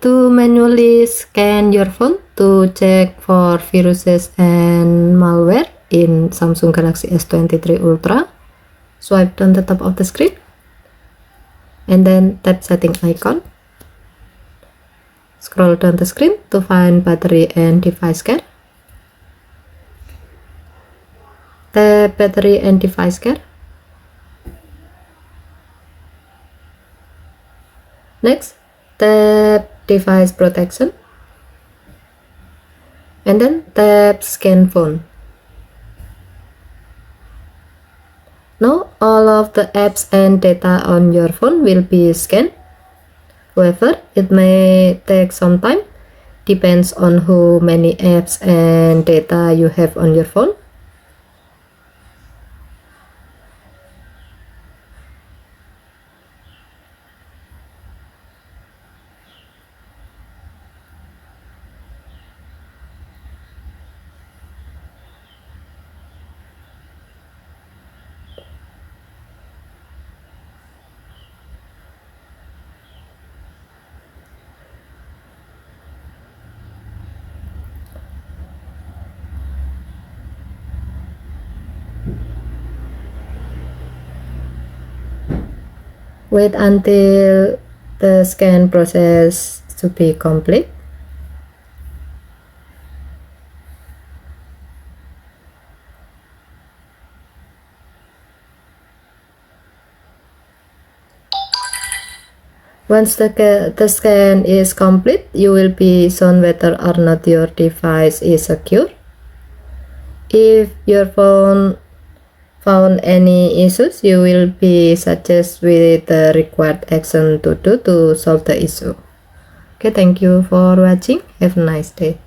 to manually scan your phone to check for viruses and malware in Samsung Galaxy S23 Ultra, swipe down the top of the screen and then tap setting icon. Scroll down the screen to find battery and device care. Tap battery and device care. Next, tap device protection and then tap scan phone. Now all of the apps and data on your phone will be scanned. However, it may take some time, depends on how many apps and data you have on your phone. Wait until the scan process to be complete. Once the scan is complete, you will be shown whether or not your device is secure. If your phone found any issues, you will be suggested with the required action to do to solve the issue. Okay, thank you for watching. Have a nice day.